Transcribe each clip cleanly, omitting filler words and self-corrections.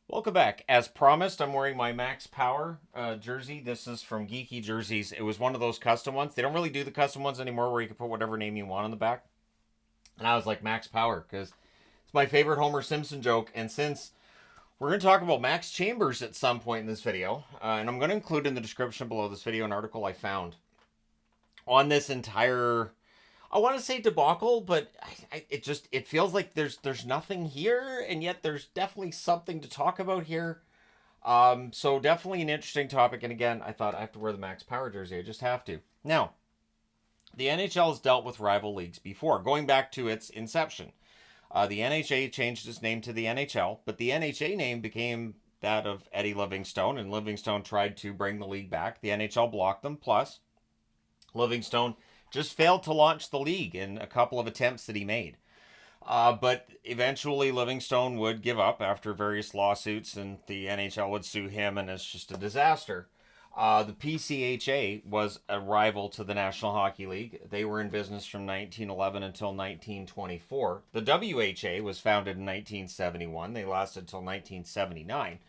Welcome back. As promised, I'm wearing my Max Power jersey. This is from Geeky Jerseys. It was one of those custom ones. They don't really do the custom ones anymore where you can put whatever name you want on the back. And I was like, Max Power, because it's my favorite Homer Simpson joke. And since we're going to talk about Max Chambers at some point in this video, and I'm going to include in the description below this video an article I found on this entire, I want to say debacle, but it feels like there's nothing here, and yet there's definitely something to talk about here. So definitely an interesting topic, and again, I thought I have to wear the Max Power jersey. I just have to. Now, the NHL has dealt with rival leagues before, going back to its inception. The NHA changed its name to the NHL, but the NHA name became that of Eddie Livingstone, and Livingstone tried to bring the league back. The NHL blocked them. Plus, Livingstone just failed to launch the league in a couple of attempts that he made. But eventually, Livingstone would give up after various lawsuits, and the NHL would sue him, and it's just a disaster. The PCHA was a rival to the National Hockey League. They were in business from 1911 until 1924. The WHA was founded in 1971. They lasted until 1979.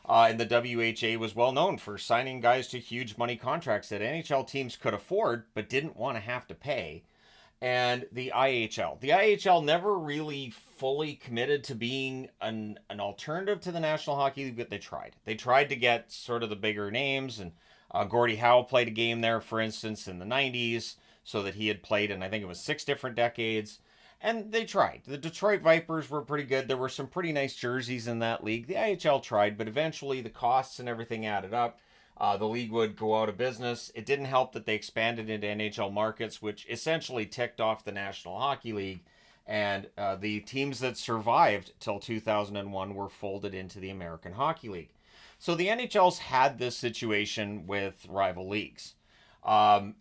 And the WHA was well known for signing guys to huge money contracts that NHL teams could afford but didn't want to have to pay. And the IHL. The IHL never really fully committed to being an alternative to the National Hockey League, but they tried. They tried to get sort of the bigger names, and Gordie Howe played a game there, for instance, in the 90s, so that he had played in, I think it was 6 different decades. And they tried. The Detroit Vipers were pretty good. There were some pretty nice jerseys in that league. The IHL tried, but eventually the costs and everything added up. The league would go out of business. It didn't help that they expanded into NHL markets, which essentially ticked off the National Hockey League. And the teams that survived till 2001 were folded into the American Hockey League. So the NHL's had this situation with rival leagues.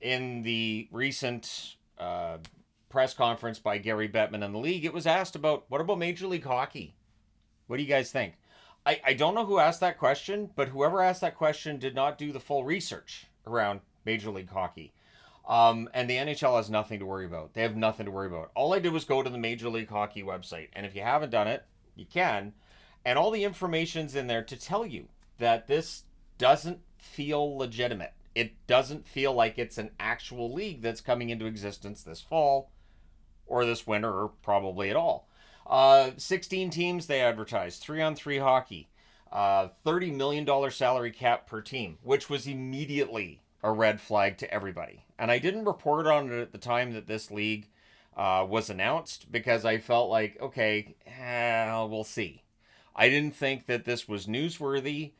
In the recent press conference by Gary Bettman and the league, it was asked about, what about Major League Hockey? What do you guys think? I don't know who asked that question, but whoever asked that question did not do the full research around Major League Hockey. And the NHL has nothing to worry about. They have nothing to worry about. All I did was go to the Major League Hockey website. And if you haven't done it, you can. And all the information's in there to tell you that this doesn't feel legitimate. It doesn't feel like it's an actual league that's coming into existence this fall or this winter, or probably at all. 16 teams they advertised, 3-on-3 hockey, $30 million salary cap per team, which was immediately a red flag to everybody. And I didn't report on it at the time that this league was announced, because I felt like, okay, we'll see. I didn't think that this was newsworthy,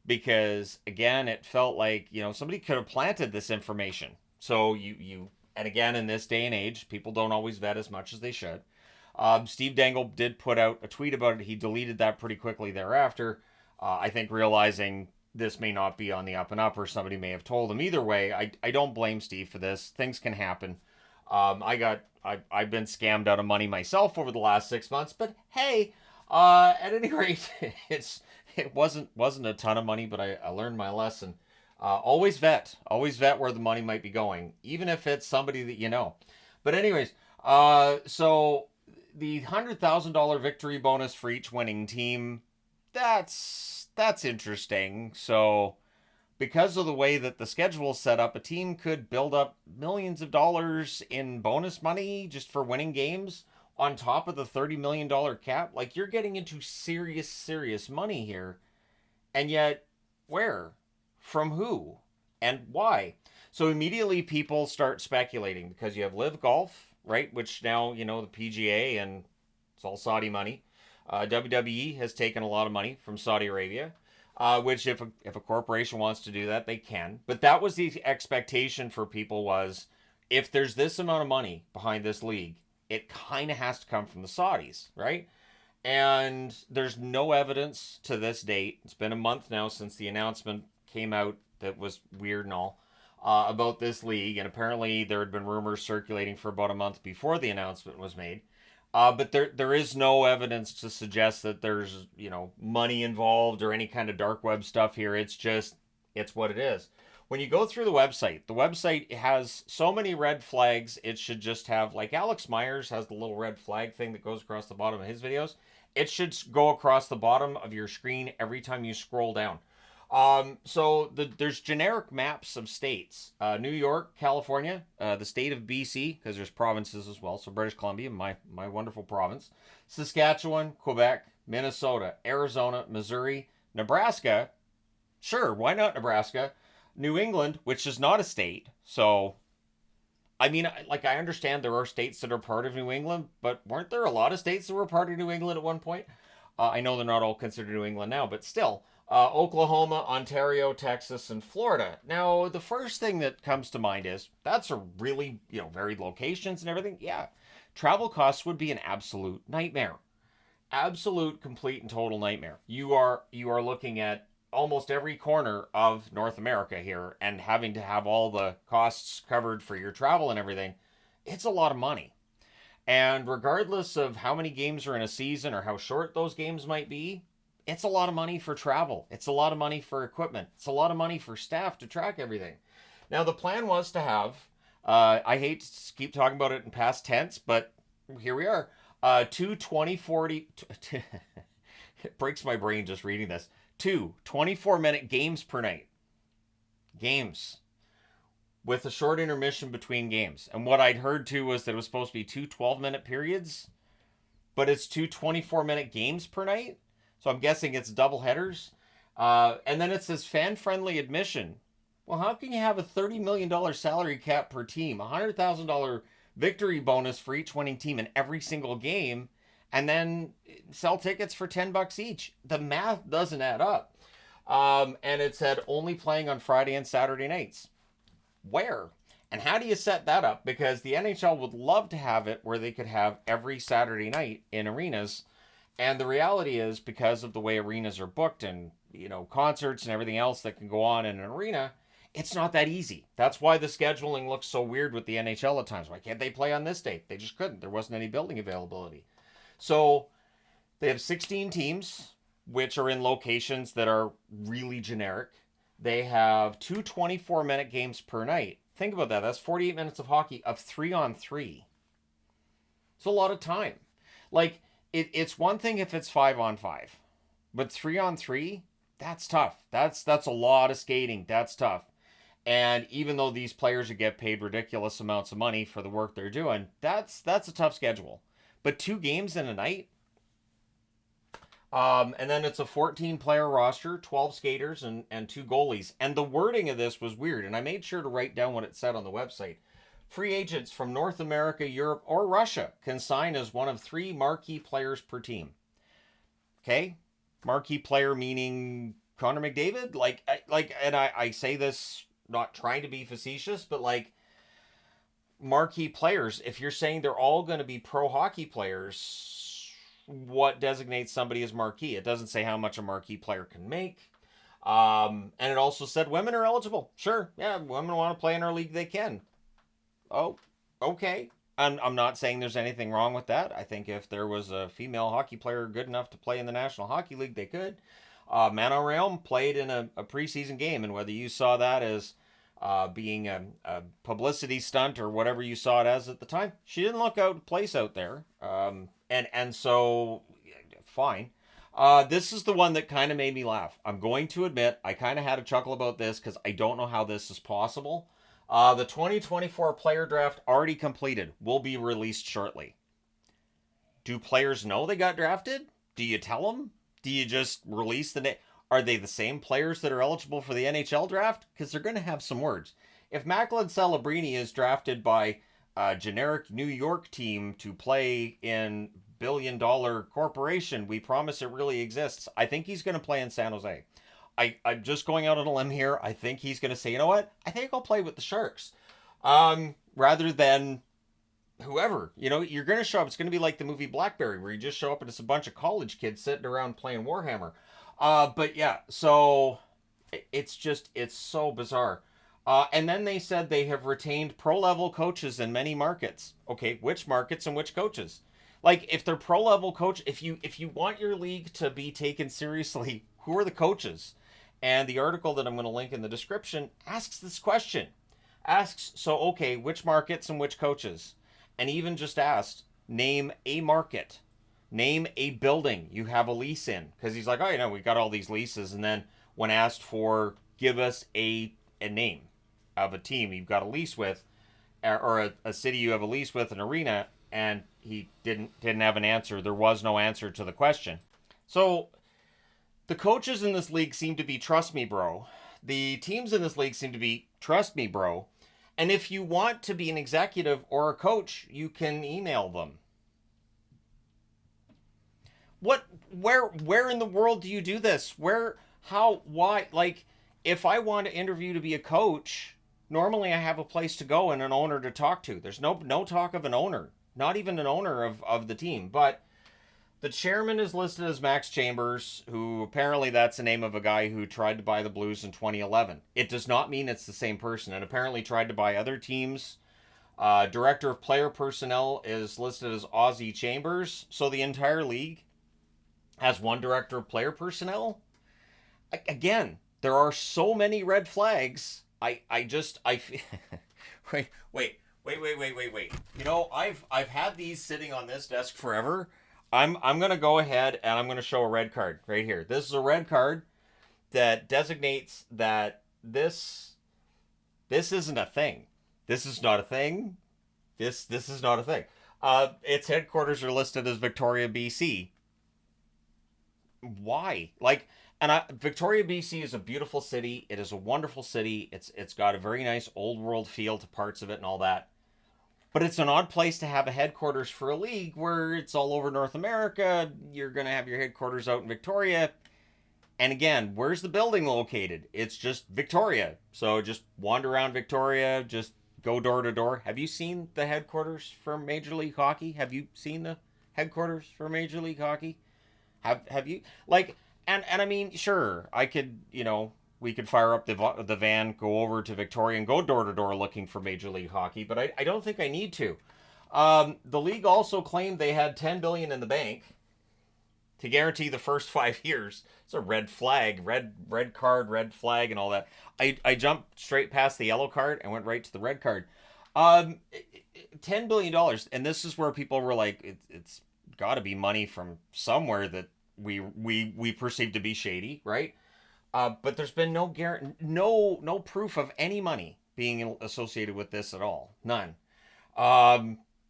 because, again, it felt like, somebody could have planted this information. So and again, in this day and age, people don't always vet as much as they should. Steve Dangle did put out a tweet about it. He deleted that pretty quickly thereafter. I think realizing this may not be on the up and up, or somebody may have told him. Either way, I don't blame Steve for this. Things can happen. I've been scammed out of money myself over the last 6 months, but hey, at any rate, it wasn't a ton of money, but I learned my lesson. Always vet where the money might be going, even if it's somebody that you know. But anyways, so the $100,000 victory bonus for each winning team, that's interesting. So because of the way that the schedule is set up, a team could build up millions of dollars in bonus money just for winning games on top of the $30 million cap. Like, you're getting into serious money here. And yet, where? From who? And why? So immediately people start speculating, because you have Live Golf, right? Which now, the PGA, and it's all Saudi money. WWE has taken a lot of money from Saudi Arabia, which if a corporation wants to do that, they can. But that was the expectation for people, was if there's this amount of money behind this league, it kind of has to come from the Saudis, right? And there's no evidence to this date. It's been a month now since the announcement came out that was weird and all, about this league. And apparently there had been rumors circulating for about a month before the announcement was made. But there is no evidence to suggest that there's, money involved or any kind of dark web stuff here. It's what it is. When you go through the website has so many red flags. It should just have, like Alex Myers has the little red flag thing that goes across the bottom of his videos. It should go across the bottom of your screen every time you scroll down. There's generic maps of states: New York, California, the state of BC, because there's provinces as well. So British Columbia, my wonderful province, Saskatchewan, Quebec, Minnesota, Arizona, Missouri, Nebraska. Sure, why not Nebraska? New England, which is not a state. So I mean, like, I understand there are states that are part of New England, but weren't there a lot of states that were part of New England at one point? I know they're not all considered New England now, but still. Oklahoma, Ontario, Texas, and Florida. Now, the first thing that comes to mind is that's a really, varied locations and everything. Yeah. Travel costs would be an absolute nightmare. Absolute, complete, and total nightmare. You are looking at almost every corner of North America here, and having to have all the costs covered for your travel and everything. It's a lot of money. And regardless of how many games are in a season or how short those games might be, it's a lot of money for travel. It's a lot of money for equipment. It's a lot of money for staff to track everything. Now, the plan was to have, I hate to keep talking about it in past tense, but here we are. Two 2040, it breaks my brain just reading this. Two 24-minute games per night. Games. With a short intermission between games. And what I'd heard too was that it was supposed to be two 12-minute periods, but it's two 24-minute games per night. So I'm guessing it's double headers. And then it says fan-friendly admission. Well, how can you have a $30 million salary cap per team, a $100,000 victory bonus for each winning team in every single game, and then sell tickets for $10 each? The math doesn't add up. And it said only playing on Friday and Saturday nights. Where? And how do you set that up? Because the NHL would love to have it where they could have every Saturday night in arenas. And the reality is, because of the way arenas are booked and, concerts and everything else that can go on in an arena, it's not that easy. That's why the scheduling looks so weird with the NHL at times. Why can't they play on this date? They just couldn't. There wasn't any building availability. So they have 16 teams, which are in locations that are really generic. They have two 24-minute games per night. Think about that. That's 48 minutes of hockey of 3-on-3. It's a lot of time. Like, it's one thing if it's 5-on-5, but 3-on-3, that's tough. That's a lot of skating. That's tough. And even though these players get paid ridiculous amounts of money for the work they're doing, that's a tough schedule. But 2 games in a night. And then it's a 14-player roster, 12 skaters, and 2 goalies. And the wording of this was weird, and I made sure to write down what it said on the website. Free agents from North America, Europe, or Russia can sign as one of 3 marquee players per team. Okay? Marquee player meaning Connor McDavid? And I say this not trying to be facetious, but marquee players, if you're saying they're all going to be pro hockey players, what designates somebody as marquee? It doesn't say how much a marquee player can make. And it also said women are eligible. Sure, yeah, women want to play in our league, they can. Oh, okay. I'm not saying there's anything wrong with that. I think if there was a female hockey player good enough to play in the National Hockey League, they could. Manon Realm played in a preseason game, and whether you saw that as being a publicity stunt or whatever you saw it as at the time, she didn't look out of place out there. And so, fine. This is the one that kind of made me laugh. I'm going to admit, I kind of had a chuckle about this because I don't know how this is possible. The 2024 player draft already completed will be released shortly. Do players know they got drafted? Do you tell them? Do you just release the name? Are they the same players that are eligible for the NHL draft? Because they're going to have some words. If Macklin Celebrini is drafted by a generic New York team to play in billion-dollar corporation, we promise it really exists, I think he's going to play in San Jose. I'm just going out on a limb here. I think he's going to say, you know what? I think I'll play with the Sharks. Rather than whoever. You're going to show up. It's going to be like the movie Blackberry, where you just show up and it's a bunch of college kids sitting around playing Warhammer. But yeah, so it's so bizarre. And then they said they have retained pro-level coaches in many markets. Okay, which markets and which coaches? Like, if they're pro-level coach, if you want your league to be taken seriously, who are the coaches? And the article that I'm going to link in the description asks this question. Okay, which markets and which coaches? And even just asked, name a market. Name a building you have a lease in. Because he's like, oh, we got all these leases. And then when asked for, give us a name of a team you've got a lease with, or a city you have a lease with, an arena, and he didn't have an answer. There was no answer to the question. So the coaches in this league seem to be trust me, bro. The teams in this league seem to be trust me, bro. And if you want to be an executive or a coach, you can email them. What where in the world do you do this? Where how why like if I want to interview to be a coach, normally I have a place to go and an owner to talk to. There's no talk of an owner, not even an owner of the team. But the chairman is listed as Max Chambers, who apparently that's the name of a guy who tried to buy the Blues in 2011. It does not mean it's the same person, and apparently tried to buy other teams. Director of player personnel is listed as Ozzie Chambers. So the entire league has one director of player personnel. Again, there are so many red flags. I just I wait. I've had these sitting on this desk forever. I'm gonna go ahead and I'm gonna show a red card right here. This is a red card that designates that this isn't a thing. This is not a thing. This is not a thing. Its headquarters are listed as Victoria, BC. Why? Victoria, BC is a beautiful city. It is a wonderful city. It's got a very nice old world feel to parts of it and all that. But it's an odd place to have a headquarters for a league where it's all over North America. You're going to have your headquarters out in Victoria. And again, where's the building located? It's just Victoria. So just wander around Victoria, just go door to door. Have you seen the headquarters for Major League Hockey? Have you seen the headquarters for Major League Hockey? Have you and I mean, sure, I could, we could fire up the van, go over to Victoria and go door to door looking for Major League Hockey, but I don't think I need to. The league also claimed they had $10 billion in the bank to guarantee the first 5 years. It's a red flag, red card, red flag, and all that. I jumped straight past the yellow card and went right to the red card. $10 billion, and this is where people were like, it's got to be money from somewhere that we perceive to be shady, right? But there's been no proof of any money being associated with this at all, none.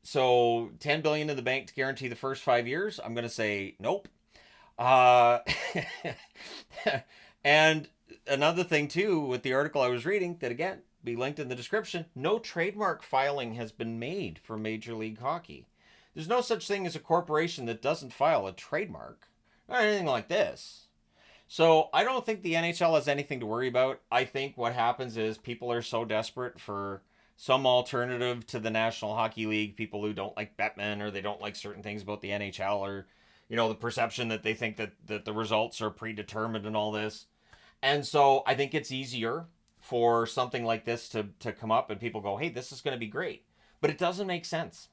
So 10 billion in the bank to guarantee the first 5 years. I'm gonna say nope. Uh, and another thing too with the article I was reading that again be linked in the description. No trademark filing has been made for Major League Hockey. There's no such thing as a corporation that doesn't file a trademark or anything like this. So I don't think the NHL has anything to worry about. I think what happens is people are so desperate for some alternative to the National Hockey League, people who don't like Bettman or they don't like certain things about the NHL or, the perception that they think that the results are predetermined and all this. And so I think it's easier for something like this to come up and people go, hey, this is going to be great. But it doesn't make sense.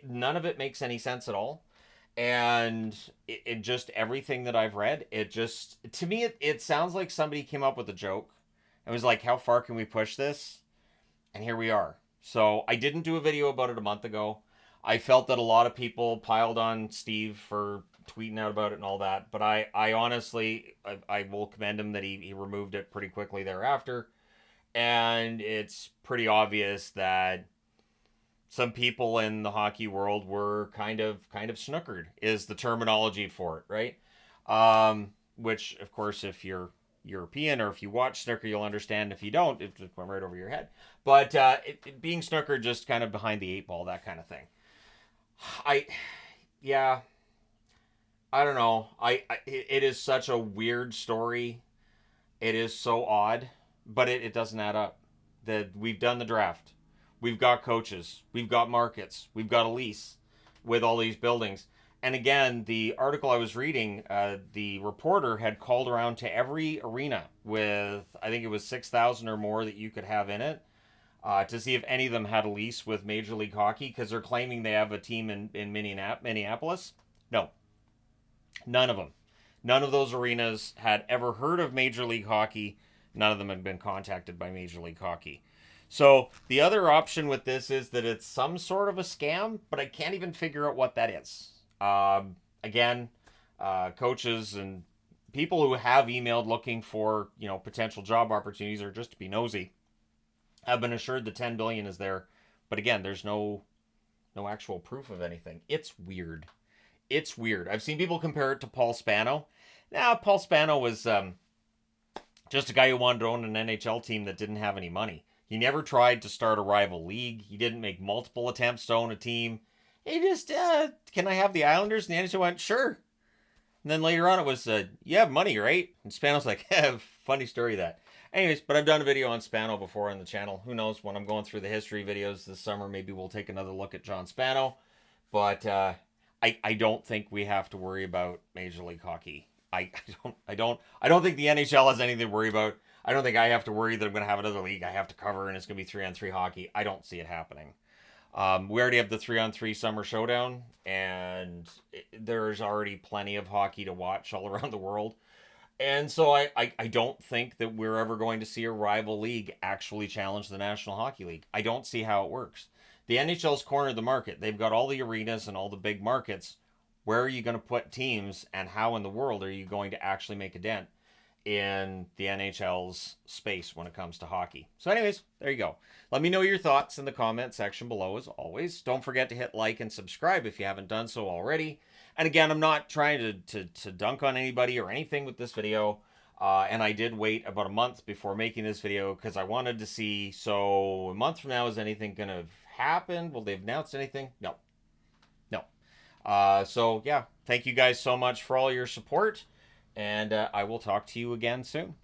None of it makes any sense at all. And it just, everything that I've read, to me, it sounds like somebody came up with a joke and was like, how far can we push this? And here we are. So I didn't do a video about it a month ago. I felt that a lot of people piled on Steve for tweeting out about it and all that. But I honestly, I will commend him that he removed it pretty quickly thereafter. And it's pretty obvious that some people in the hockey world were kind of snookered is the terminology for it, right? Which, of course, if you're European or if you watch snooker, you'll understand. If you don't, it just went right over your head. But being snooker, just kind of behind the eight ball, that kind of thing. I don't know. It is such a weird story. It is so odd, but it doesn't add up. That we've done the draft. We've got coaches. We've got markets. We've got a lease with all these buildings. And again, the article I was reading, the reporter had called around to every arena with, I think it was 6,000 or more that you could have in it, to see if any of them had a lease with Major League Hockey, because they're claiming they have a team in Minneapolis. No, none of them. None of those arenas had ever heard of Major League Hockey. None of them had been contacted by Major League Hockey. So the other option with this is that it's some sort of a scam, but I can't even figure out what that is. Again, coaches and people who have emailed looking for, potential job opportunities or just to be nosy have been assured the 10 billion is there. But again, there's no actual proof of anything. It's weird. It's weird. I've seen people compare it to Paul Spano. Now, Paul Spano was just a guy who wanted to own an NHL team that didn't have any money. He never tried to start a rival league. He didn't make multiple attempts to own a team. He just, can I have the Islanders? And the NHL went, sure. And then later on it was, you have money, right? And Spano's like, funny story that. Anyways, but I've done a video on Spano before on the channel. Who knows, when I'm going through the history videos this summer, maybe we'll take another look at John Spano. But I don't think we have to worry about Major League Hockey. I don't think the NHL has anything to worry about. I don't think I have to worry that I'm going to have another league I have to cover and it's going to be 3-on-3 hockey. I don't see it happening. We already have the 3-on-3 Summer Showdown, and there's already plenty of hockey to watch all around the world. And so I don't think that we're ever going to see a rival league actually challenge the National Hockey League. I don't see how it works. The NHL's cornered the market. They've got all the arenas and all the big markets. Where are you going to put teams, and how in the world are you going to actually make a dent in the NHL's space when it comes to hockey? So anyways, there you go. Let me know your thoughts in the comment section below as always. Don't forget to hit like and subscribe if you haven't done so already. And again, I'm not trying to dunk on anybody or anything with this video. And I did wait about a month before making this video because I wanted to see, so a month from now, is anything going to happen? Will they have announced anything? No. So yeah, thank you guys so much for all your support. And I will talk to you again soon.